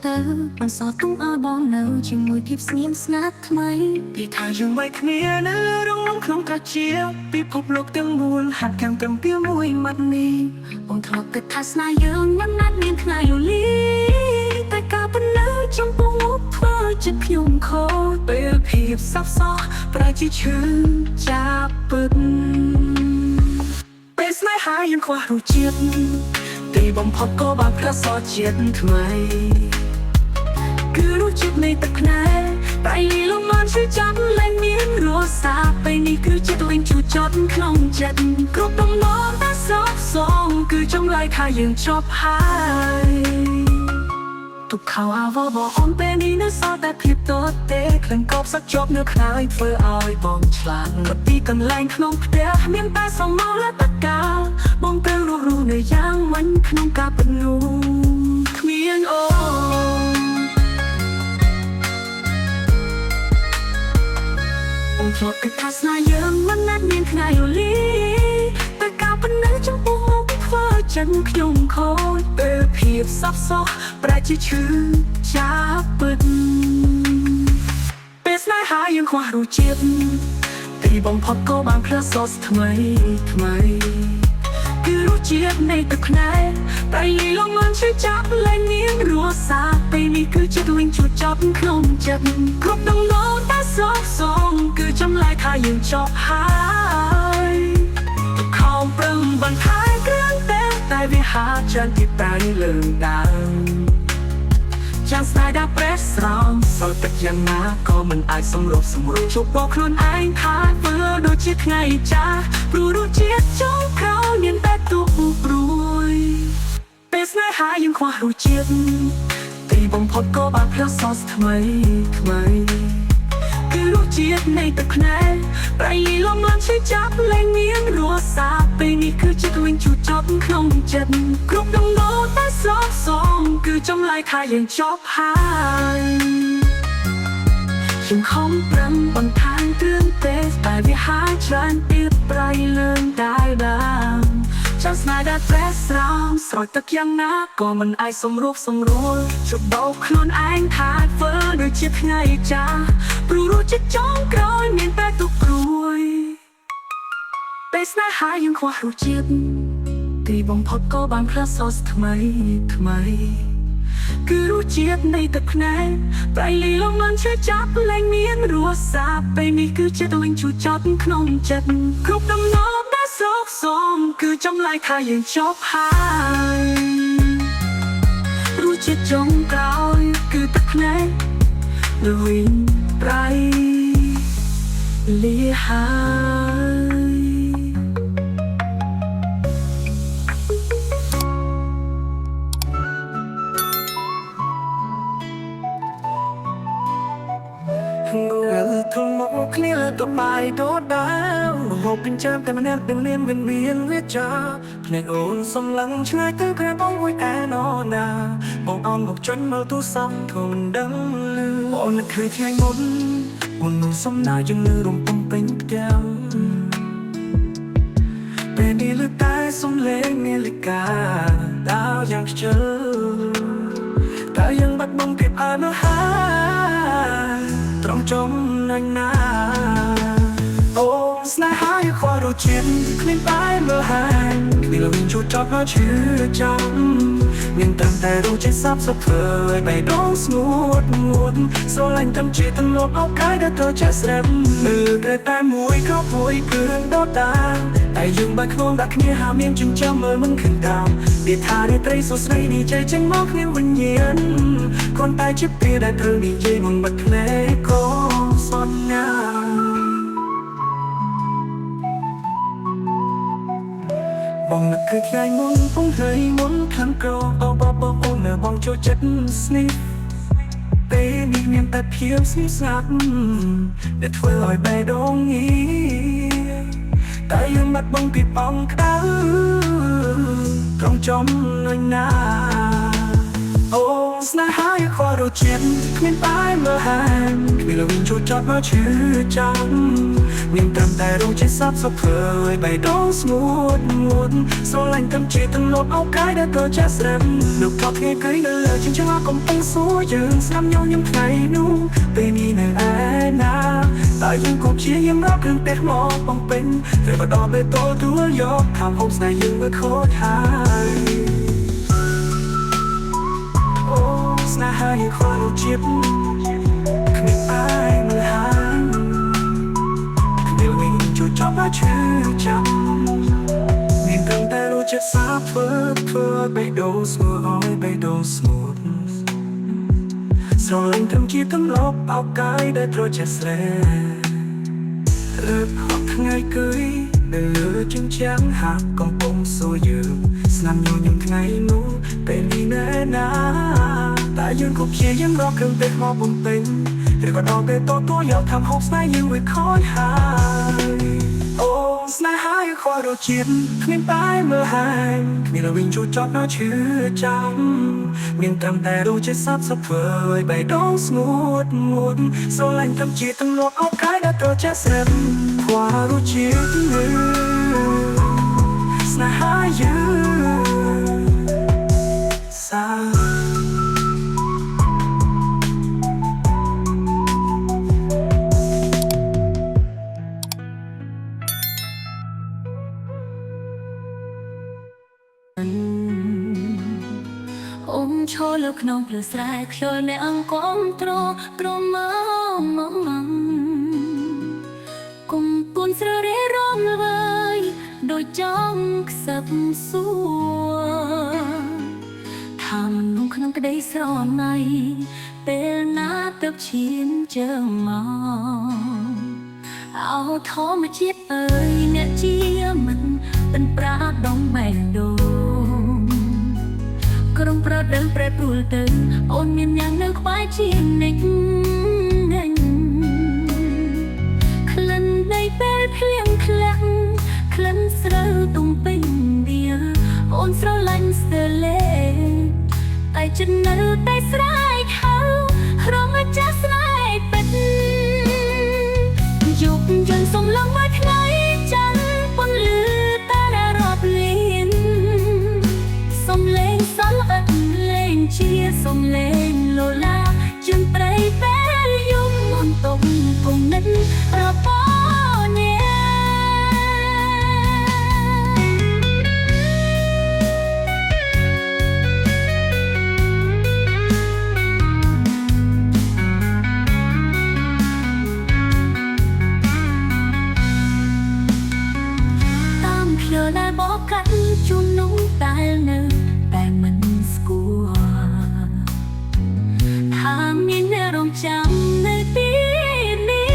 ទៅបានសតទុំអើបងនៅជាមួយភាពស្ងៀមស្ងាត់ថ្មីពីថាយើងមិនគ្នានៅរងក្នុងកាជាពិភពលោកទាំងមូលហាត់ខាងកំពីមួយម៉ាត់នេះបងធ្លាប់គិតថាស្នេហ៍យើងមិនណាត់មានថ្ងៃលីតែការប៉ុណ្ណឹងចំពោះមុខធ្វើចិត្តខ្ញុំខូចពេលភាពសាប់សោះប្រែជាឈឺចាប់ពឹកពេលស្នេហាយើងខ្វះរសជាតិទីបំផុតក៏បានផ្លាស់សរជាតិថ្មីគឺរសជាតិនៃទឹកភ្នែកតែលំបានជួយចាប់លែងមានរសើបពេលនេះគឺចិត្តលេងជួចចត់ក្នុងចិត្តគ្រប់ដំណងតែសោកសងគឺចង់ឡាយថាយើងចប់ហើយទុកខោអាវបអូនពេលនេះនៅសល់តែភាពតទេក្លិនកោបសាច់ជាប់នៅខ្នើយធ្វើឲ្យបងឆ្លាតក៏ទីកន្លែងក្នុងផ្ទះមានតែសំណល់และតកាលបងទៅរស់នៅយ៉ាងវិញក្នុងការពនូគ្មានអូបងធ្លាប់គិតថាស្នេហ៍យើងមិនណាត់មានថ្ងៃលីតែការប៉ុណ្ណឹងចំពោះមុខធ្វើចិនខ្ញុំខូចពេលភាពសាប់សោះប្រែជាឈឺចាប់ពឹកពេលស្នេហាយើងខ្វះរសជាតិទីបំផុតក៏បានផ្លាស់សរថ្មីគឺរសជាតិនៃទឹកភ្នែកតែលំមិនជួយចាប់លែងមានរសើបពេលនេះគឺចិត្តវិញជួចចប់ក្នុងចិត្តគ្រប់ដំណងតែសោកសងគឺចំឡាយថាយើងចប់ហើយខំប្រឹងបន្ថែមគ្រឿងតែវាហាច្រើនទីតែលើដើមចាំស្នេហ៍ដែលប្រេះស្រោមសល់ទឹកយ៉ាងណាក៏មិនអាចសម្រុបសម្រួលជួបបកខ្លួនឯងថាធ្វើដូចជាថ្ងៃចាស់ព្រោះរសជាតិចុងក្រោយមានតែទុកព្រួយពេលស្នេហាយើងខ្វះរសជាតិទីបំផុតក៏បានផ្លាស់សរថ្មីគឺរសជាតិនៃទឹកភ្នែកប្រៃលំឡើងជួយចាប់លែងមានរសើបពេលនេះគឺចិត្តវិញជួចចប់ក្នុងចិត្តគ្រប់ដំណងតែសោកសងគឺចំឡាយថាយើងចប់ហើយខ្ញុំខំប្រឹងបន្ថែមគ្រឿងទេសតែវាហាច្រើនទៀតប្រៃលើងដើមចាំស្នេហ៍ដែលប្រេះស្រោមស្រោចទឹកយ៉ាងណាក៏មិនអាចសម្រួលជប់បោកខ្លួនឯងថាធ្វើដូចជាថ្ងៃចាស់ព្រោះរសជាតិចុងក្រោយមានតែទុកព្រួយពេលស្នេហាយើងខ្វះរសជាតិទីបំផុតក៏បានផ្លាស់សរថ្មីគឺរសជាតិនៃទឹកភ្នែកប្រៃលំមិនជួយចាប់លែងមានរសើបពេលនេះគឺចិត្តវិញជួចចត់ក្នុងចិត្តគ្រប់ដំណងតែសោកសងគឺចំឡាយថាយើងចប់ហើយរសជាតិចុងក្រោយគឺទឹកភ្នែកលុយប្រៃលាហើយធំមកគ្នាទៅបាយដូរដើមមកពេញចាំតែម្នាក់ទាំងលៀនមានវាចាភ្នែកអូនសំឡឹងឆ្ងាយទៅក្រែបងមួយឯណោណាបងអនមកចុញមើលទូរស័ព្ទធំដឹងលឺអូននឹកឃើញថ្ងៃមុនអូននឹងសំណាយជាងលឺរំពងពេញផ្ទះពេលនេះលឺតែសំឡេងនាឡិកាដើរយ៉ាងខ្ជិលតែยังបាត់បង់ភាពអនុហាត្រង់ចំណុចណាអូស្នេហាយខ្វះរសជាតិគ្មានបែបមើលហាញគ្មានលវិញជួចចប់ហើយឈឺចាំមានតែរសជាតិសាប់សាប់ធ្វើឲ្យបេះដូងស្ងួតស្រឡាញ់តាមជាទម្លាប់អោកាយដែលទៅចេះស្រាប់លើតែមួយគ្រាប់មួយគ្រឿងដតតាតែយើងបាច់ខ្លួនដាក់គ្នាហាមានចិញ្ចឹមមើលមិនឃើញតាមវាថារាត្រីសួស្ដីនេះចេះចេញមកគ្នាវិញ្ញាណគ្រាន់តែជាពេលដែលត្រូវនិយាយមិនបាត់ភ្នែកក៏សន្យាបងនឹកគឺថ្ងៃមុនពងថ្ងៃមុនខាងក្រោបអូននៅបងចូលចិត្តស្នេហ៍ពេលនេះមានតែភាពស្ងៀមស្ងាត់ដែលធ្វើឲ្យបេះដូងងាយតែយើងបាត់បង់ពីបងក្តៅត្រង់ចំណុចណាអូ ស្នេហាយ៉ាងខ្វល់រសជាតិគ្មានបែរមើលហានគ្មានល្វីងជួចចត់មកឈឺចាំមានត្រឹមតែរសជាតិសាបសុខធ្វើឲ្យបេះដូងស្ងួតស្រឡាញ់ទាំងជាទាំងលប់អោបកាយដែលត្រូវចាស់ស្រាំលោកថតថ្ងៃគីនៅលើជញ្ជាំងកំពុងសួរយើងស្នាមញញឹមថ្ងៃនោះពេលនេះនៅឯណាតែយើងក៏ព្យាយាមរកគ្រឿងទេសមកបំពេញតែបដបេតូទួលយកខាងហូបស្នេហ៍យើងវាខូចហើយអូស្នេហាយ៉ាងខ្វល់រសជាតិគ្មានបែរមើលហានគ្មានវិញជួយចប់មកឈឺចាំមានត្រឹមតែរសជាតិសាបធ្វើឲ្យបេះដូងស្ងួតឲ្យបេះដូងស្ងួតស្រឡាញ់ទាំងជាទាំងលប់អោបកាយដែលត្រូវចេះស្រែលើផកថ្ងៃគីនៅលើជញ្ជាំងហាក់កំពុងសួរយើងស្នាមញញឹមថ្ងៃនោះពេលនេះនៅណាតែយើងក៏ព្យាយាមរកគ្រឿងទេសមកបំពេញឬក៏ដល់ពេលទទួលយកធ្វើហូបស្នេហ៍យើងវាខូចហើយអូស្នេហាយ៉ាងខ្វល់រសជាតិគ្មានបែរមើលហានគ្មានល្វីងជួចចត់មកឈឺចាំមានត្រឹមតែរសជាតិសាបសុខធ្វើឲ្យបេះដូងស្ងួតស្រឡាញ់ទាំងជាទាំងលប់អោបកាយដែលត្រូវចេះស្រាំខ្វល់រសជាតិស្នេហាយើងសាអ៊ំឈរលើក្នុងភ្លឺស្រែខ្យល់នៃអង្គមត្រក្រមុំគុំពួនស្រែរំល្វើយដោយចង់ខ្សឹបសួរថាមនុស្សក្នុងក្តីស្រមៃពេលណាទៅឈានជើងមកអោធម្មជាតិអើយអ្នកជាមិនเป็นប្រាដងបែងដូងក្រុមប្រដៅប្រែប្រួលទៅអូនមានយ៉ាងនៅក្បែរជានិចក្លិននៃពេលភ្លៀងខ្លាំងក្លិនស្រូវទុំពេញវាអូនស្រឡាញ់ស្ទើលេតែចិត្តនៅតែស្រែកហៅរងចាស់ស្នេហ៍ពេតយកយន្តសំឡងមួយថ្ងៃចាន់ពន្លឺតារារាប់លានសំលេងសល់អត់លេងជាសំលេងលឡាជើងព្រៃពេលយំមុនតុងគង់និតរបស់អ្នកដែលបកកាត់ជួននោះតែនៅតែមិនស្គាល់ថាមានអ្នករងចាំនៅទីនេះ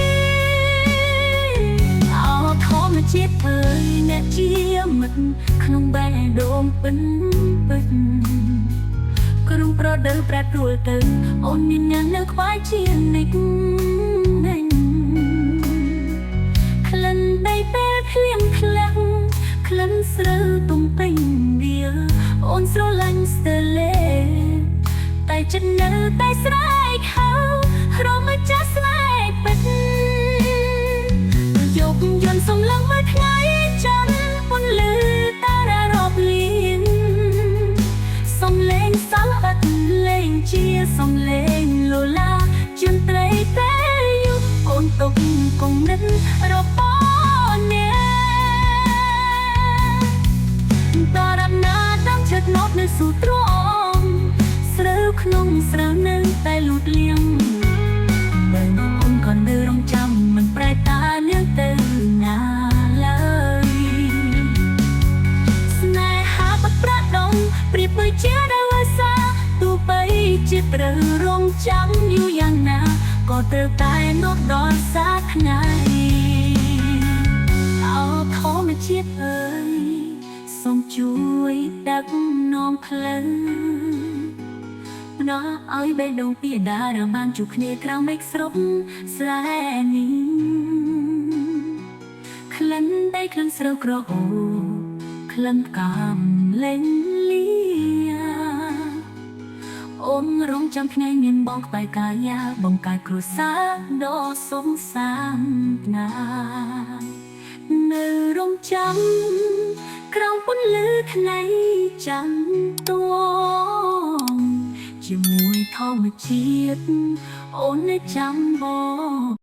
អោធម្មជាតិអើយអ្នកជាមិត្តក្នុងបេះដូងពិនក្រុងប្រដៅប្រែប្រួលទៅអូនមានអ្នកនៅក្បែរជានិចក្លិននៃពេលភ្លៀងខ្លាំងក្លិនស្រូវទុំពេញវាអូនស្រឡាញ់ស្ទើលេតែចិត្តនៅតែស្រែកហៅរមចាស់ស្នេហ៍ពេតយកយន្តសំឡងមួយថ្ងៃចាន់ពន្លឺតារារាប់លានសំលេងសល់អត់លេងជាសំលេងលឡាជឿនត្រីពេលយប់អូនទុកគង់និតរបស់អ្នកតារណាតាមចិត្តណត់នៅស៊ូទ្រាំស្រូវក្នុងស្រូវនៅតែលូតលៀងនៅអូនក៏នៅរងចាំមិនប្រែតានាងទៅណាឡើយស្នេហាបាត់ប្រាក់ដងប្រៀបដូចជាដល់សាទោះបីជាត្រូវរងចាំយូរយ៉ាងណាក៏ត្រូវតែនោះដល់សាថ្ងៃអោធម្មជាតិអើយសូមជួយដឹកនាំផ្លូវណាឲ្យបេះដូងពីដារបានជួបគ្នាក្រៅមេឃស្រុកស្រែនេះក្លិនដីក្លិនស្រូវក្រអូក្លិនកាមលេងលី អូនរងចាំថ្ងៃមានបងក្បែរកាយាបងកាយគ្រួសារដ៏សុខសាន្តណានៅរងចាំក្រោមពន្លឺថ្ងៃច័ន្ទទួងជាមួយធម្មជាតិអូននៅចាំបង